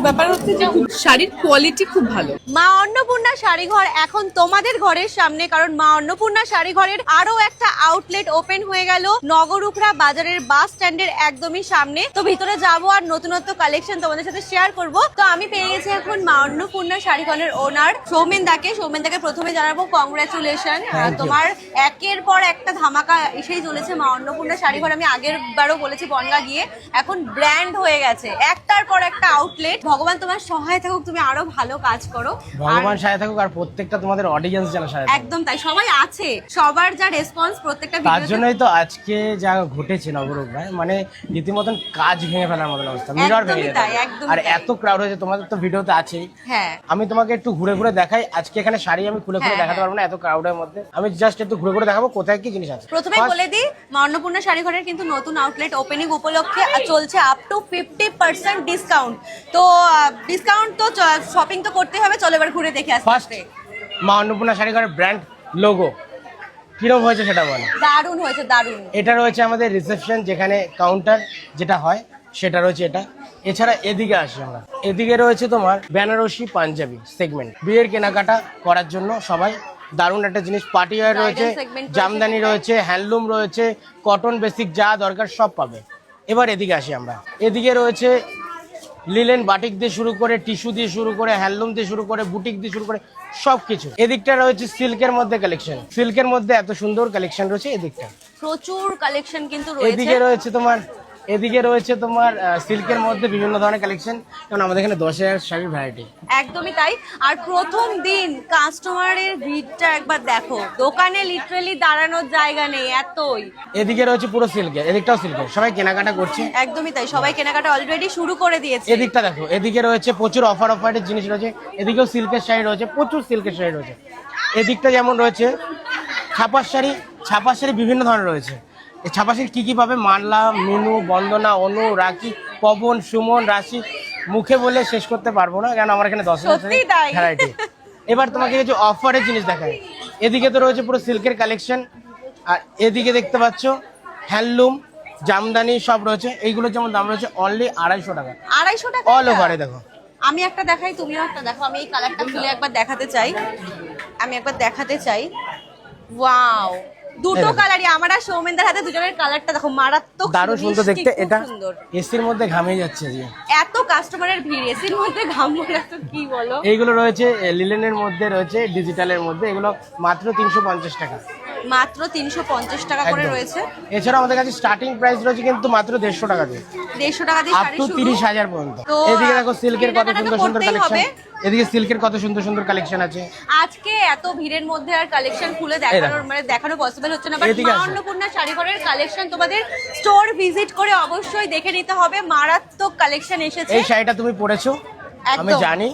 ব্যাপার হচ্ছে যে শাড়ির কোয়ালিটি খুব ভালো। মা অন্নপূর্ণা শাড়িঘর এখন তোমাদের ঘরের সামনে, কারণ মা অন্নপূর্ণা শাড়িঘরের আরো একটা আউটলেট ওপেন হয়ে গেল নগরুখরা বাজারের বাস স্ট্যান্ডের একদমই সামনে। তো ভিতরে যাবো আর নতুনত্ব কালেকশন তোমাদের সাথে শেয়ার করব। তো আমি পেয়ে গেছি এখন মা অন্নপূর্ণা শাড়িঘরের ওনার সৌমেন দাকে। সৌমেন দাকে প্রথমে জানাবো কংগ্রাচুলেশন, তোমার একের পর একটা ধামাকা এসেই চলেছে মা অন্নপূর্ণা শাড়িঘর। আমি আগের বারও বলেছি বনগা গিয়ে, এখন ব্র্যান্ড হয়ে গেছে, একটার পর একটা আউটলেট। ভগবান তোমার সহায় থাকুক, তুমি আরো ভালো কাজ করো, ভগবান সহায় থাকুক, আর প্রত্যেকটা তোমাদের অডিয়েন্স যেন সহায় থাকুক। একদম তাই, সবাই আছে, সবার যা রেসপন্স প্রত্যেকটা তার ভিডিওতে। জন্যই তো আজকে যা ঘটেছে নগরুখরায়, মানে রীতিমতন কাজ ভেঙে ফেলার মতন অবস্থা, মিরর ভেঙে যেতে। আর এত ক্রাউড হয়েছে, তোমাদের তো ভিডিওতে আছেই। হ্যাঁ, আমি তোমাকে একটু ঘুরে ঘুরে দেখাই। আজকে এখানে শাড়ি আমি খুলে খুলে দেখাতে পারবো না এত ক্রাউডের মধ্যে, আমি জাস্ট একটু ঘুরে ঘুরে দেখাবো কোথায় কি জিনিস আছে। প্রথমে বলে দিই, মা অন্নপূর্ণা শাড়িঘরের কিন্তু নতুন আউটলেট ওপেনিং উপলক্ষে চলছে আপ টু 50% ডিসকাউন্ট। তো ডিসকাউন্ট তো শপিং তো করতে হবে, চলো এবার ঘুরে দেখে ফার্স্ট আসতে। মা অন্নপূর্ণা শাড়িঘরের ব্র্যান্ড লোগো কিরকম হয়েছে সেটা বলো। দারুণ হয়েছে, দারুণ। এটা রয়েছে আমাদের রিসেপশন, যেখানে কাউন্টার যেটা হয় সেটা রয়েছে এটা। এছাড়া এদিকে আসি আমরা, এদিকে রয়েছে তোমার বেনারসি পাঞ্জাবি সেগমেন্ট, বিয়ের কেনাকাটা করার জন্য সবাই দারুণ একটা জিনিস। পার্টি ওয়্যার রয়েছে, জামদানি রয়েছে, হ্যান্ডলুম রয়েছে, কটন বেসিক যা দরকার সব পাবে। এবার এদিকে আসি আমরা, এদিকে রয়েছে লিলেন বাটিক দিয়ে শুরু করে, টিস্যু দিয়ে শুরু করে, হ্যান্ডলুম দিয়ে শুরু করে, বুটিক দিয়ে শুরু করে সবকিছু। এদিকটা রয়েছে সিল্কের মধ্যে কালেকশন, সিল্কের মধ্যে এত সুন্দর কালেকশন রয়েছে। এদিকটা প্রচুর কালেকশন কিন্তু রয়েছে। এদিকে রয়েছে তোমার সিল্কের মধ্যে বিভিন্ন ধরনের কালেকশন, কারণ আমাদের এখানে 10,000 শাড়ির ভ্যারাইটি। একদমই তাই। আর প্রথম দিন কাস্টমারের ভিড়টা একবার দেখো, দোকানে লিটারালি দাঁড়ানোর জায়গা নেই, এতই। এদিকে রয়েছে পুরো সিল্কের, এদিকটাও সিল্কের, সবাই কেনাকাটা করছে। একদমই তাই, সবাই কেনাকাটা অলরেডি শুরু করে দিয়েছে। এদিকটা দেখো, এদিকে রয়েছে প্রচুর অফারের জিনিস রয়েছে। এদিকেও সিল্কের শাড়ি রয়েছে, প্রচুর সিল্কের শাড়ি রয়েছে। এদিকটা যেমন রয়েছে ছাপার শাড়ি বিভিন্ন ধরনের রয়েছে। এই ছাপা শাড়ি কি পাবে, মানলা, মিনু, বন্দনা, অনু, রাখি, পবন, সুমন, রাশি, মুখে বলে শেষ করতে পারবো না, কারণ আমার এখানে 10 ভ্যারাইটি। এবার তোমাকে কিছু অফারের জিনিস দেখায়। এদিকে তো রয়েছে পুরো সিল্কের কালেকশন, আর এদিকে দেখতে পাচ্ছ হ্যান্ডলুম, জামদানি সব রয়েছে। এইগুলো যেমন দাম রয়েছে অনলি 250 টাকা। 250 টাকা অল ওভারে দেখো। আমি একটা দেখাই, তুমিও একটা দেখো। আমি এই কালারটা খুলে একবার দেখাতে চাই। ওয়াও, দুটো কালারই আমার আর সৌমেনদার হাতে, দুজনের কালারটা দেখো, মারাত্মক দারুণ সুন্দর দেখতে। এটা সুন্দর, এসির মধ্যে ঘামে যাচ্ছে যে এত কাস্টমারের ভিড়, এসির মধ্যে ঘামবো না তো কি বলো। এইগুলো রয়েছে লিলেনের মধ্যে, রয়েছে ডিজিটালের মধ্যে, এগুলো মাত্র 350 টাকা। মাত্র 350 টাকা করে রয়েছে। এছাড়া আমাদের কাছে স্টার্টিং প্রাইস রয়েছে কিন্তু মাত্র 150 টাকা দিয়ে, 150 টাকা দিয়ে আপ টু 30,000 পর্যন্ত। এদিকে দেখো সিল্কের কত সুন্দর সুন্দর কালেকশন, এদিকে সিল্কের কত সুন্দর সুন্দর কালেকশন আছে। আজকে এত ভিড়ের মধ্যে আর কালেকশন খুলে দেখানো পসিবল হচ্ছে না, বাট মা অন্নপূর্ণা শাড়িঘরের কালেকশন তোমাদের স্টোর ভিজিট করে অবশ্যই দেখে নিতে হবে। মারাত্মক কালেকশন এসেছে। এই শাড়িটা তুমি পরেছো আমি জানি,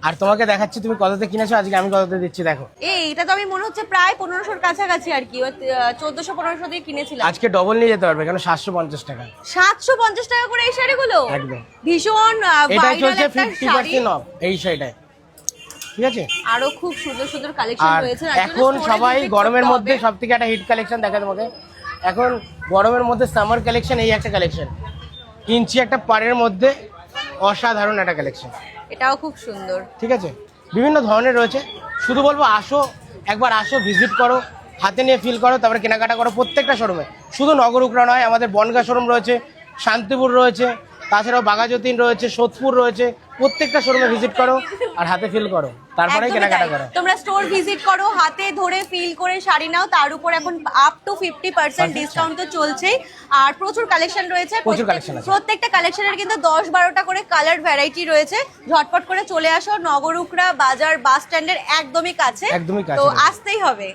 আর তোমাকে দেখাচ্ছি তুমি কততে কিনেছো, আজকে আমি কততে দিচ্ছি দেখো। এইটা তো আমি মনে হচ্ছে প্রায় 1500-র কাছাকাছি আর কি, 1400-1500 দিয়ে কিনেছিলাম। আজকে ডবল নিয়ে যেতে পারবে, কেন 750 টাকা। 750 টাকা করে এই শাড়িগুলো, একদম ভীষণ এটাই চলছে 50% অফ এই শাড়িটায়, ঠিক আছে। আরো খুব সুন্দর সুন্দর কালেকশন রয়েছে। এখন সবাই গরমের মধ্যে সবথেকে একটা হিট কালেকশন দেখা তোমাকে। এখন গরমের মধ্যে সামার কালেকশন, এই একটা কালেকশন, ইঞ্চি একটা পাড়ের মধ্যে অসাধারণ একটা কালেকশন, এটাও খুব সুন্দর, ঠিক আছে। বিভিন্ন ধরনের রয়েছে, শুধু বলবো আসো, একবার আসো, ভিজিট করো, হাতে নিয়ে ফিল করো, তারপরে কেনাকাটা করো প্রত্যেকটা শোরুমে। শুধু নগরুখরা নয়, আমাদের বনগা শোরুম রয়েছে, শান্তিপুর রয়েছে, তাছাড়াও বাঘাযতীন রয়েছে, সোদপুর রয়েছে। প্রত্যেকটা শোরুমে ভিজিট করো আর হাতে ফিল করো, তারপরে কেনাকাটা করো। তোমরা স্টোর ভিজিট করো, হাতে ধরে ফিল করে শাড়ি নাও, তার উপর এখন আপ টু 50% ডিসকাউন্ট তো চলছেই। আর প্রচুর কালেকশন রয়েছে, প্রত্যেকটা কালেকশনের কিন্তু 10-12টা করে কালার ভ্যারাইটি রয়েছে। ঝটপট করে চলে আসো, নগরুখরা বাজার বাস স্ট্যান্ডের একদমই কাছে, তো আসতেই হবে।